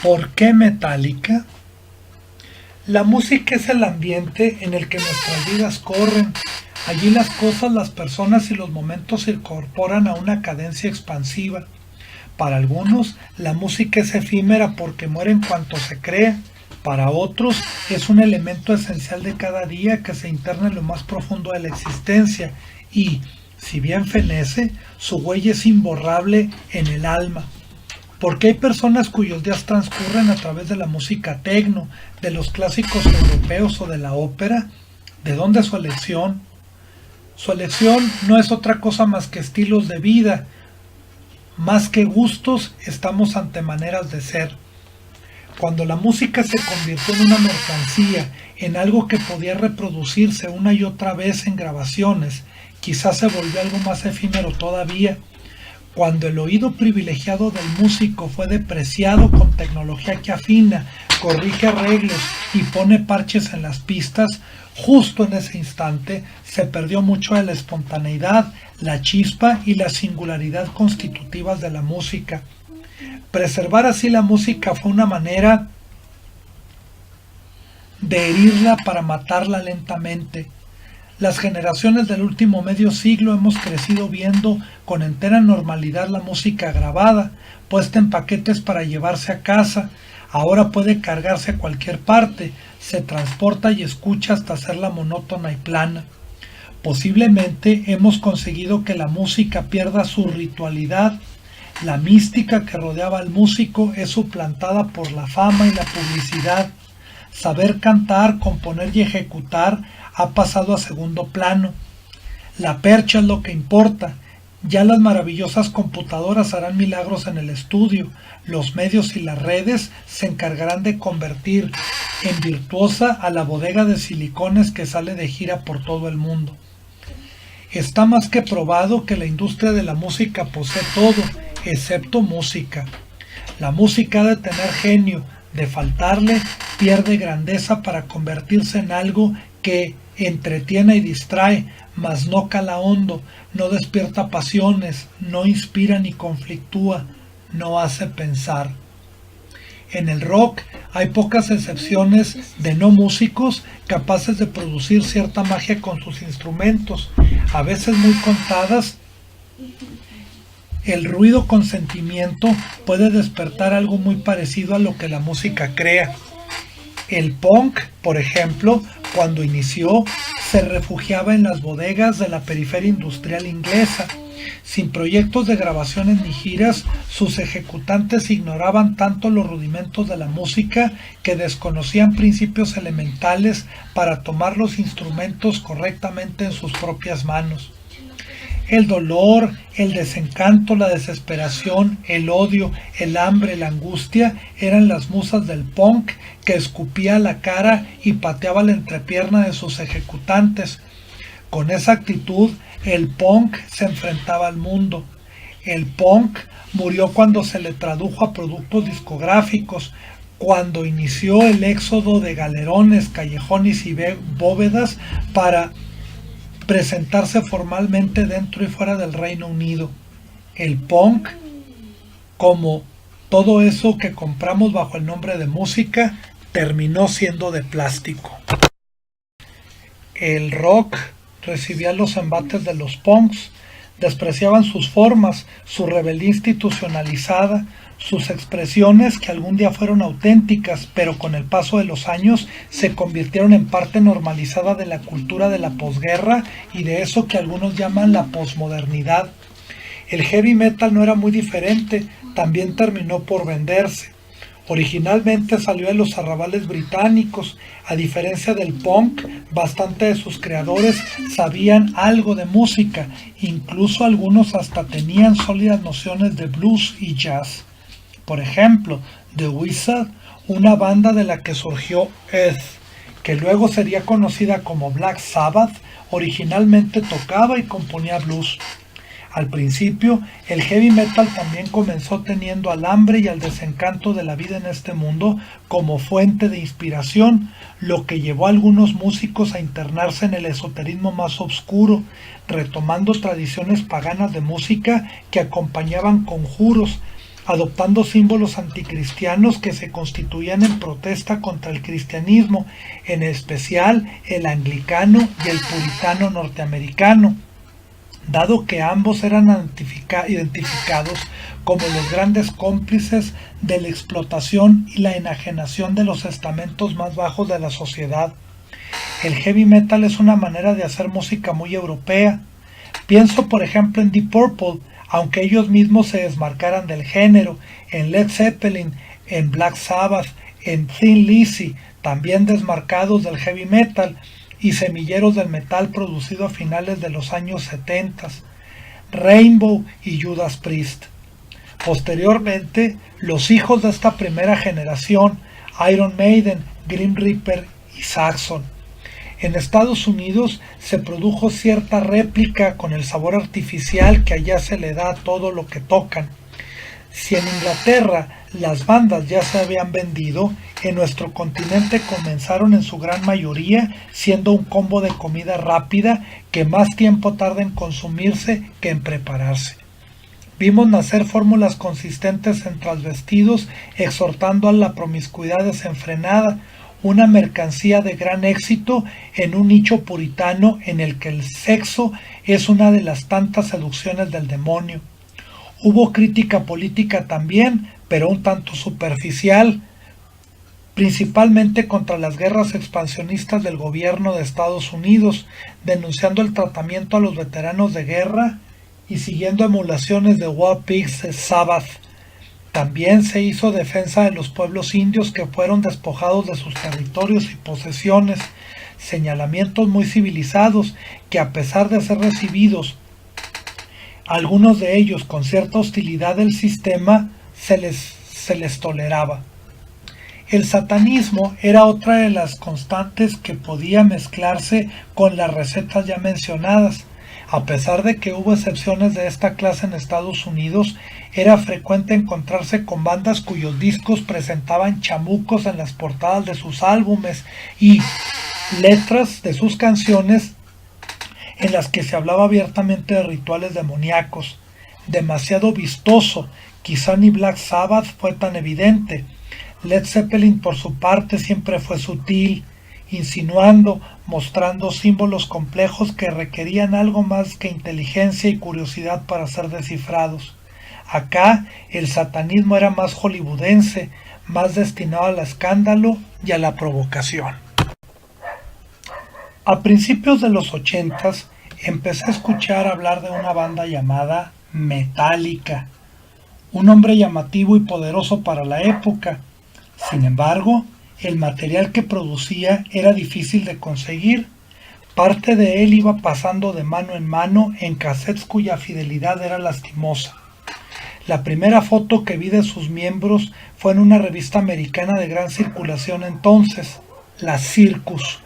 ¿Por qué Metallica? La música es el ambiente en el que nuestras vidas corren. Allí las cosas, las personas y los momentos se incorporan a una cadencia expansiva. Para algunos, la música es efímera porque muere en cuanto se crea. Para otros, es un elemento esencial de cada día que se interna en lo más profundo de la existencia y, si bien fenece, su huella es imborrable en el alma. Porque hay personas cuyos días transcurren a través de la música techno, de los clásicos europeos o de la ópera. ¿De dónde su elección? Su elección no es otra cosa más que estilos de vida. Más que gustos, estamos ante maneras de ser. Cuando la música se convirtió en una mercancía, en algo que podía reproducirse una y otra vez en grabaciones, quizás se volvió algo más efímero todavía. Cuando el oído privilegiado del músico fue depreciado con tecnología que afina, corrige arreglos y pone parches en las pistas, justo en ese instante se perdió mucho de la espontaneidad, la chispa y la singularidad constitutivas de la música. Preservar así la música fue una manera de herirla para matarla lentamente. Las generaciones del último medio siglo hemos crecido viendo con entera normalidad la música grabada, puesta en paquetes para llevarse a casa. Ahora puede cargarse a cualquier parte, se transporta y escucha hasta hacerla monótona y plana. Posiblemente hemos conseguido que la música pierda su ritualidad. La mística que rodeaba al músico es suplantada por la fama y la publicidad. Saber cantar, componer y ejecutar ha pasado a segundo plano. La percha es lo que importa. Ya las maravillosas computadoras harán milagros en el estudio. Los medios y las redes se encargarán de convertir en virtuosa a la bodega de silicones que sale de gira por todo el mundo. Está más que probado que la industria de la música posee todo, excepto música. La música ha de tener genio, de faltarle, pierde grandeza para convertirse en algo que entretiene y distrae, mas no cala hondo, no despierta pasiones, no inspira ni conflictúa, no hace pensar. En el rock hay pocas excepciones de no músicos capaces de producir cierta magia con sus instrumentos, a veces muy contadas. El ruido con sentimiento puede despertar algo muy parecido a lo que la música crea. El punk, por ejemplo, cuando inició, se refugiaba en las bodegas de la periferia industrial inglesa. Sin proyectos de grabaciones ni giras, sus ejecutantes ignoraban tanto los rudimentos de la música que desconocían principios elementales para tomar los instrumentos correctamente en sus propias manos. El dolor, el desencanto, la desesperación, el odio, el hambre, la angustia eran las musas del punk que escupía la cara y pateaba la entrepierna de sus ejecutantes. Con esa actitud, el punk se enfrentaba al mundo. El punk murió cuando se le tradujo a productos discográficos, cuando inició el éxodo de galerones, callejones y bóvedas para presentarse formalmente dentro y fuera del Reino Unido. El punk, como todo eso que compramos bajo el nombre de música, terminó siendo de plástico. El rock recibía los embates de los punks, despreciaban sus formas, su rebeldía institucionalizada, sus expresiones que algún día fueron auténticas, pero con el paso de los años se convirtieron en parte normalizada de la cultura de la posguerra y de eso que algunos llaman la posmodernidad. El heavy metal no era muy diferente, también terminó por venderse. Originalmente salió de los arrabales británicos. A diferencia del punk, bastante de sus creadores sabían algo de música, incluso algunos hasta tenían sólidas nociones de blues y jazz. Por ejemplo, The Wizard, una banda de la que surgió Ed, que luego sería conocida como Black Sabbath, originalmente tocaba y componía blues. Al principio, el heavy metal también comenzó teniendo al hambre y al desencanto de la vida en este mundo como fuente de inspiración, lo que llevó a algunos músicos a internarse en el esoterismo más oscuro, retomando tradiciones paganas de música que acompañaban conjuros, adoptando símbolos anticristianos que se constituían en protesta contra el cristianismo, en especial el anglicano y el puritano norteamericano, dado que ambos eran identificados como los grandes cómplices de la explotación y la enajenación de los estamentos más bajos de la sociedad. El heavy metal es una manera de hacer música muy europea. Pienso por ejemplo en Deep Purple, aunque ellos mismos se desmarcaran del género, en Led Zeppelin, en Black Sabbath, en Thin Lizzy, también desmarcados del heavy metal, y semilleros del metal producido a finales de los años 70, Rainbow y Judas Priest. Posteriormente, los hijos de esta primera generación, Iron Maiden, Grim Reaper y Saxon. En Estados Unidos se produjo cierta réplica con el sabor artificial que allá se le da a todo lo que tocan. Si en Inglaterra las bandas ya se habían vendido, en nuestro continente comenzaron en su gran mayoría siendo un combo de comida rápida que más tiempo tarda en consumirse que en prepararse. Vimos nacer fórmulas consistentes en transvestidos exhortando a la promiscuidad desenfrenada, una mercancía de gran éxito en un nicho puritano en el que el sexo es una de las tantas seducciones del demonio. Hubo crítica política también, pero un tanto superficial, principalmente contra las guerras expansionistas del gobierno de Estados Unidos, denunciando el tratamiento a los veteranos de guerra y siguiendo emulaciones de Wild Pigs Sabbath. También se hizo defensa de los pueblos indios que fueron despojados de sus territorios y posesiones, señalamientos muy civilizados que a pesar de ser recibidos, algunos de ellos con cierta hostilidad del sistema, se les toleraba. El satanismo era otra de las constantes que podía mezclarse con las recetas ya mencionadas. A pesar de que hubo excepciones de esta clase en Estados Unidos, era frecuente encontrarse con bandas cuyos discos presentaban chamucos en las portadas de sus álbumes y letras de sus canciones en las que se hablaba abiertamente de rituales demoníacos. Demasiado vistoso, quizá ni Black Sabbath fue tan evidente. Led Zeppelin por su parte siempre fue sutil, insinuando, mostrando símbolos complejos que requerían algo más que inteligencia y curiosidad para ser descifrados. Acá el satanismo era más hollywoodense, más destinado al escándalo y a la provocación. A principios de los 80s empecé a escuchar hablar de una banda llamada Metallica, un nombre llamativo y poderoso para la época. Sin embargo, el material que producía era difícil de conseguir. Parte de él iba pasando de mano en mano en cassettes cuya fidelidad era lastimosa. La primera foto que vi de sus miembros fue en una revista americana de gran circulación entonces, la Circus.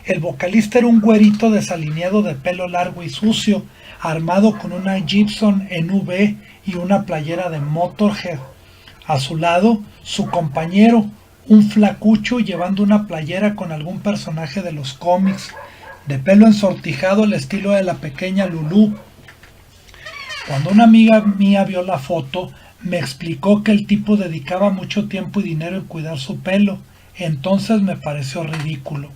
El vocalista era un güerito desalineado de pelo largo y sucio, armado con una Gibson en V y una playera de Motorhead. A su lado, su compañero, un flacucho llevando una playera con algún personaje de los cómics, de pelo ensortijado al estilo de la pequeña Lulú. Cuando una amiga mía vio la foto, me explicó que el tipo dedicaba mucho tiempo y dinero en cuidar su pelo, entonces me pareció ridículo.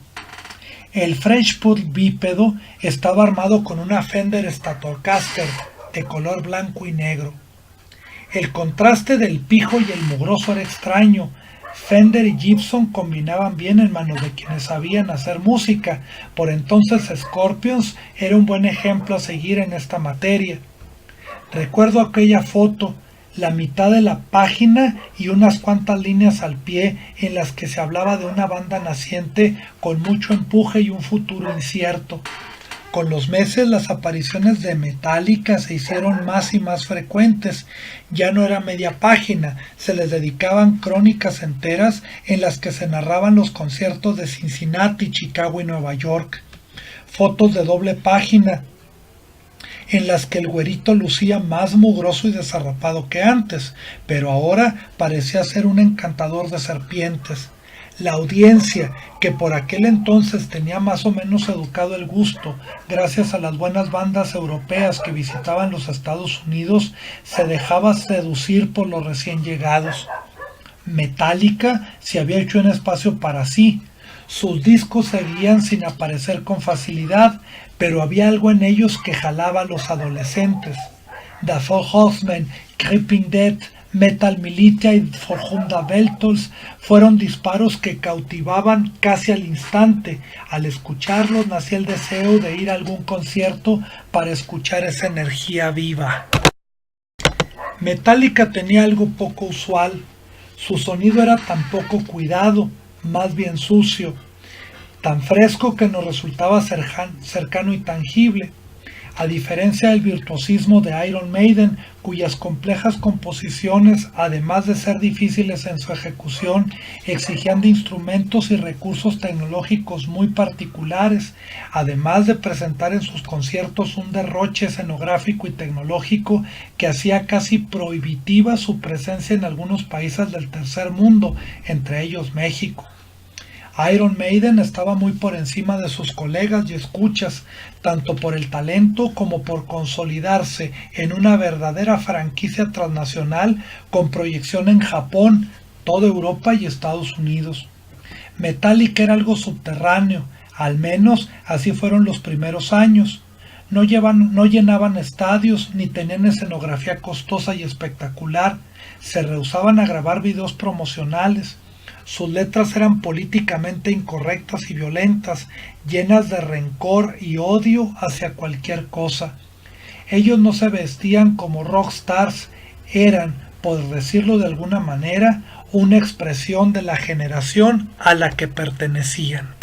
El French Put bípedo estaba armado con una Fender Stratocaster de color blanco y negro. El contraste del pijo y el mugroso era extraño. Fender y Gibson combinaban bien en manos de quienes sabían hacer música. Por entonces Scorpions era un buen ejemplo a seguir en esta materia. Recuerdo aquella foto, la mitad de la página y unas cuantas líneas al pie en las que se hablaba de una banda naciente con mucho empuje y un futuro incierto. Con los meses las apariciones de Metallica se hicieron más y más frecuentes. Ya no era media página, se les dedicaban crónicas enteras en las que se narraban los conciertos de Cincinnati, Chicago y Nueva York. Fotos de doble página en las que el güerito lucía más mugroso y desarrapado que antes, pero ahora parecía ser un encantador de serpientes. La audiencia, que por aquel entonces tenía más o menos educado el gusto, gracias a las buenas bandas europeas que visitaban los Estados Unidos, se dejaba seducir por los recién llegados. Metallica se había hecho un espacio para sí. Sus discos seguían sin aparecer con facilidad, pero había algo en ellos que jalaba a los adolescentes. Das Hoffman, Creeping Death, Metal Militia y For Whom the Bell Tolls fueron disparos que cautivaban casi al instante. Al escucharlos nacía el deseo de ir a algún concierto para escuchar esa energía viva. Metallica tenía algo poco usual. Su sonido era tan poco cuidado, más bien sucio, tan fresco que nos resultaba cercano y tangible. A diferencia del virtuosismo de Iron Maiden, cuyas complejas composiciones, además de ser difíciles en su ejecución, exigían de instrumentos y recursos tecnológicos muy particulares, además de presentar en sus conciertos un derroche escenográfico y tecnológico que hacía casi prohibitiva su presencia en algunos países del tercer mundo, entre ellos México. Iron Maiden estaba muy por encima de sus colegas y escuchas, tanto por el talento como por consolidarse en una verdadera franquicia transnacional con proyección en Japón, toda Europa y Estados Unidos. Metallica era algo subterráneo, al menos así fueron los primeros años. No llenaban estadios ni tenían escenografía costosa y espectacular, se rehusaban a grabar videos promocionales. Sus letras eran políticamente incorrectas y violentas, llenas de rencor y odio hacia cualquier cosa. Ellos no se vestían como rockstars, eran, por decirlo de alguna manera, una expresión de la generación a la que pertenecían.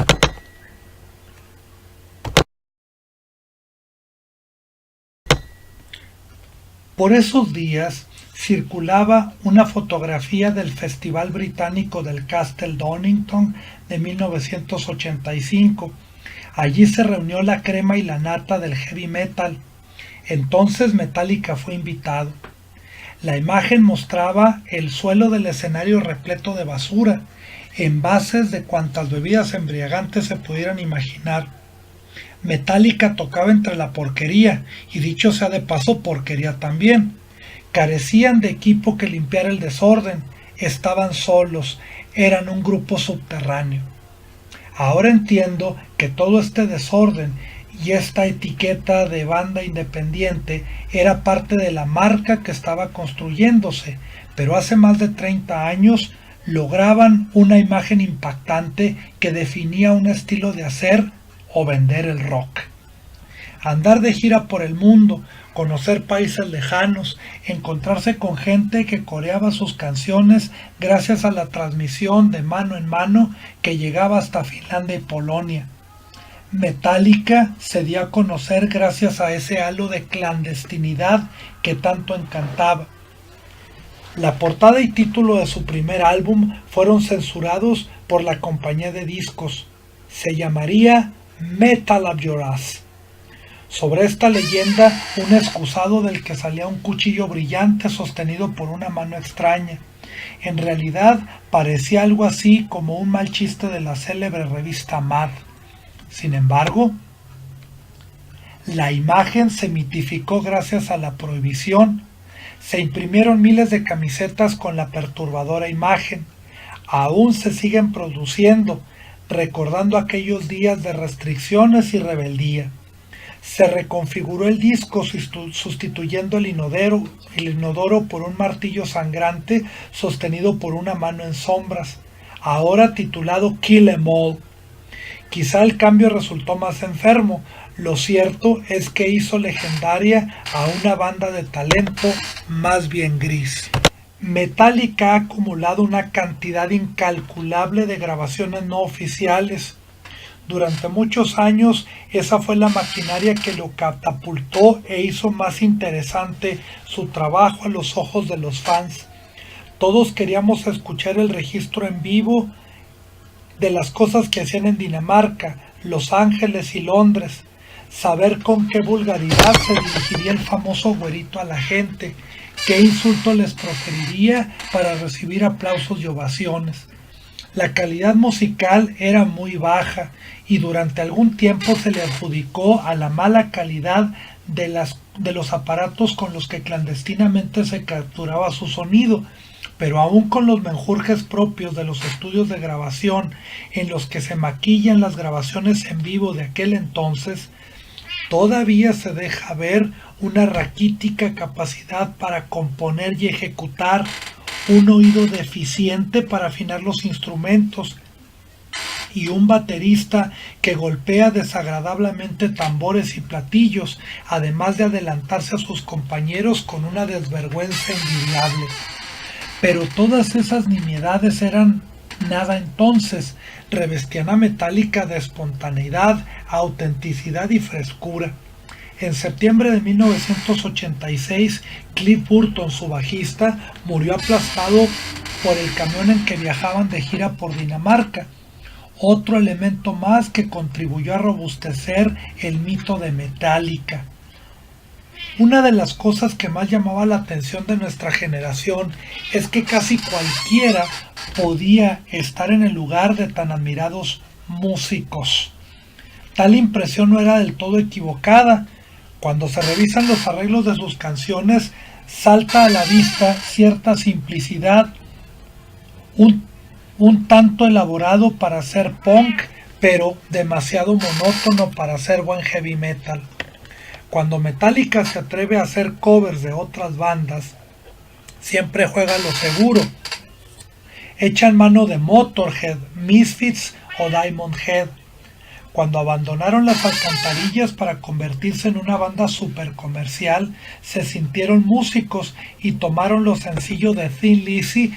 Por esos días circulaba una fotografía del Festival Británico del Castle Donington de 1985. Allí se reunió la crema y la nata del heavy metal. Entonces Metallica fue invitado. La imagen mostraba el suelo del escenario repleto de basura, envases de cuantas bebidas embriagantes se pudieran imaginar. Metallica tocaba entre la porquería, y dicho sea de paso, porquería también. Carecían de equipo que limpiara el desorden, estaban solos, eran un grupo subterráneo. Ahora entiendo que todo este desorden y esta etiqueta de banda independiente era parte de la marca que estaba construyéndose, pero hace más de 30 años lograban una imagen impactante que definía un estilo de hacer o vender el rock. Andar de gira por el mundo, conocer países lejanos, encontrarse con gente que coreaba sus canciones gracias a la transmisión de mano en mano que llegaba hasta Finlandia y Polonia. Metallica se dio a conocer gracias a ese halo de clandestinidad que tanto encantaba. La portada y título de su primer álbum fueron censurados por la compañía de discos. Se llamaría Metal Up Your Ass. Sobre esta leyenda, un excusado del que salía un cuchillo brillante sostenido por una mano extraña. En realidad parecía algo así como un mal chiste de la célebre revista Mad. Sin embargo, la imagen se mitificó gracias a la prohibición. Se imprimieron miles de camisetas con la perturbadora imagen. Aún se siguen produciendo, recordando aquellos días de restricciones y rebeldía. Se reconfiguró el disco sustituyendo el inodoro por un martillo sangrante sostenido por una mano en sombras, ahora titulado Kill 'Em All. Quizá el cambio resultó más enfermo, lo cierto es que hizo legendaria a una banda de talento más bien gris. Metallica ha acumulado una cantidad incalculable de grabaciones no oficiales. Durante muchos años esa fue la maquinaria que lo catapultó e hizo más interesante su trabajo a los ojos de los fans. Todos queríamos escuchar el registro en vivo de las cosas que hacían en Dinamarca, Los Ángeles y Londres, saber con qué vulgaridad se dirigiría el famoso güerito a la gente, qué insulto les proferiría para recibir aplausos y ovaciones. La calidad musical era muy baja y durante algún tiempo se le adjudicó a la mala calidad de los aparatos con los que clandestinamente se capturaba su sonido, pero aún con los menjurjes propios de los estudios de grabación en los que se maquillan las grabaciones en vivo de aquel entonces, todavía se deja ver una raquítica capacidad para componer y ejecutar, un oído deficiente para afinar los instrumentos y un baterista que golpea desagradablemente tambores y platillos, además de adelantarse a sus compañeros con una desvergüenza envidiable. Pero todas esas nimiedades eran nada entonces, revestían a Metallica de espontaneidad, autenticidad y frescura. En septiembre de 1986, Cliff Burton, su bajista, murió aplastado por el camión en que viajaban de gira por Dinamarca. Otro elemento más que contribuyó a robustecer el mito de Metallica. Una de las cosas que más llamaba la atención de nuestra generación es que casi cualquiera podía estar en el lugar de tan admirados músicos. Tal impresión no era del todo equivocada. Cuando se revisan los arreglos de sus canciones, salta a la vista cierta simplicidad, un tanto elaborado para ser punk, pero demasiado monótono para ser buen heavy metal. Cuando Metallica se atreve a hacer covers de otras bandas, siempre juega lo seguro. Echan mano de Motorhead, Misfits o Diamond Head. Cuando abandonaron las alcantarillas para convertirse en una banda super comercial, se sintieron músicos y tomaron los sencillos de Thin Lizzy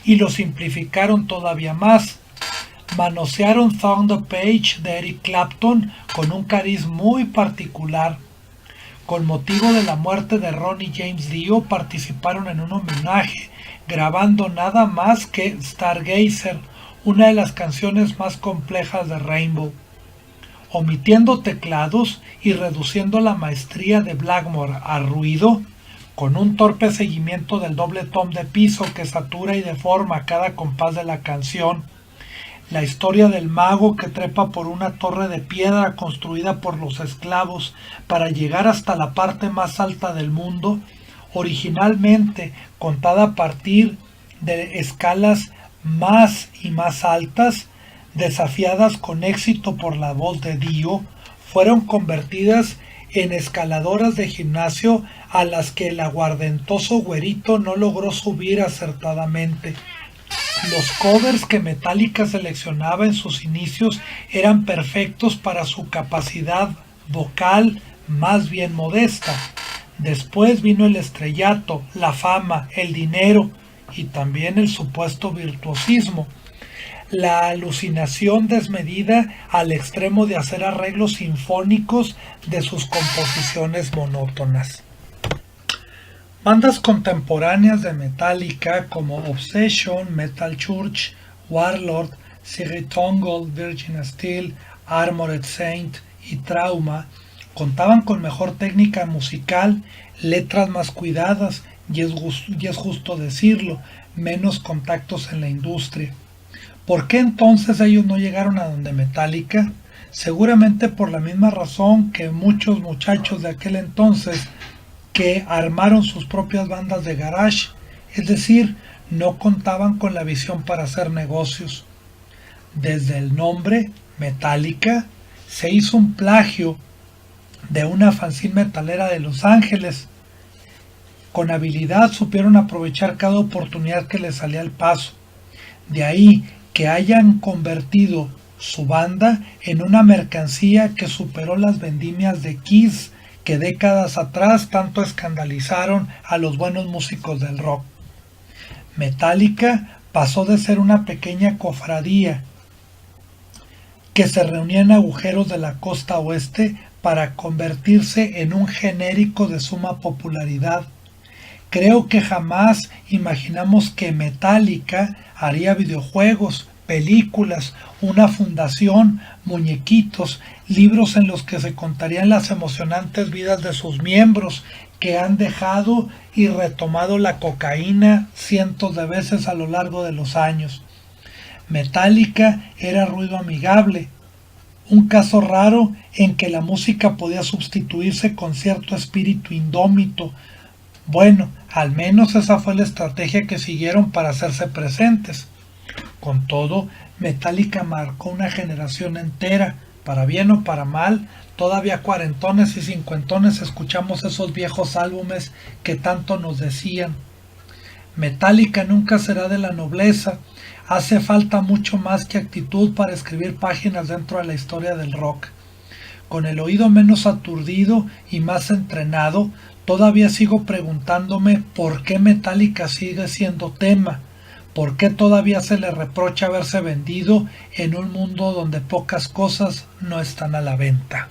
y lo simplificaron todavía más. Manosearon Thunder Page de Eric Clapton con un cariz muy particular. Con motivo de la muerte de Ronnie James Dio, participaron en un homenaje, grabando nada más que Stargazer, una de las canciones más complejas de Rainbow. Omitiendo teclados y reduciendo la maestría de Blackmore a ruido, con un torpe seguimiento del doble tom de piso que satura y deforma cada compás de la canción, la historia del mago que trepa por una torre de piedra construida por los esclavos para llegar hasta la parte más alta del mundo, originalmente contada a partir de escalas más y más altas, desafiadas con éxito por la voz de Dio, fueron convertidas en escaladoras de gimnasio a las que el aguardentoso güerito no logró subir acertadamente. Los covers que Metallica seleccionaba en sus inicios eran perfectos para su capacidad vocal más bien modesta. Después vino el estrellato, la fama, el dinero y también el supuesto virtuosismo. La alucinación desmedida al extremo de hacer arreglos sinfónicos de sus composiciones monótonas. Bandas contemporáneas de Metallica como Obsession, Metal Church, Warlord, Sigrid Tongold, Virgin Steel, Armored Saint y Trauma contaban con mejor técnica musical, letras más cuidadas y es justo decirlo, menos contactos en la industria. ¿Por qué entonces ellos no llegaron a donde Metallica? Seguramente por la misma razón que muchos muchachos de aquel entonces que armaron sus propias bandas de garage, es decir, no contaban con la visión para hacer negocios. Desde el nombre, Metallica, se hizo un plagio de una fanzine metalera de Los Ángeles. Con habilidad supieron aprovechar cada oportunidad que les salía al paso. De ahí que hayan convertido su banda en una mercancía que superó las vendimias de Kiss, que décadas atrás tanto escandalizaron a los buenos músicos del rock. Metallica pasó de ser una pequeña cofradía que se reunía en agujeros de la costa oeste para convertirse en un genérico de suma popularidad. Creo que jamás imaginamos que Metallica haría videojuegos, películas, una fundación, muñequitos, libros en los que se contarían las emocionantes vidas de sus miembros que han dejado y retomado la cocaína cientos de veces a lo largo de los años. Metallica era ruido amigable, un caso raro en que la música podía sustituirse con cierto espíritu indómito. Bueno, al menos esa fue la estrategia que siguieron para hacerse presentes. Con todo, Metallica marcó una generación entera, para bien o para mal. Todavía cuarentones y cincuentones escuchamos esos viejos álbumes que tanto nos decían. Metallica nunca será de la nobleza. Hace falta mucho más que actitud para escribir páginas dentro de la historia del rock. Con el oído menos aturdido y más entrenado, todavía sigo preguntándome por qué Metallica sigue siendo tema, por qué todavía se le reprocha haberse vendido en un mundo donde pocas cosas no están a la venta.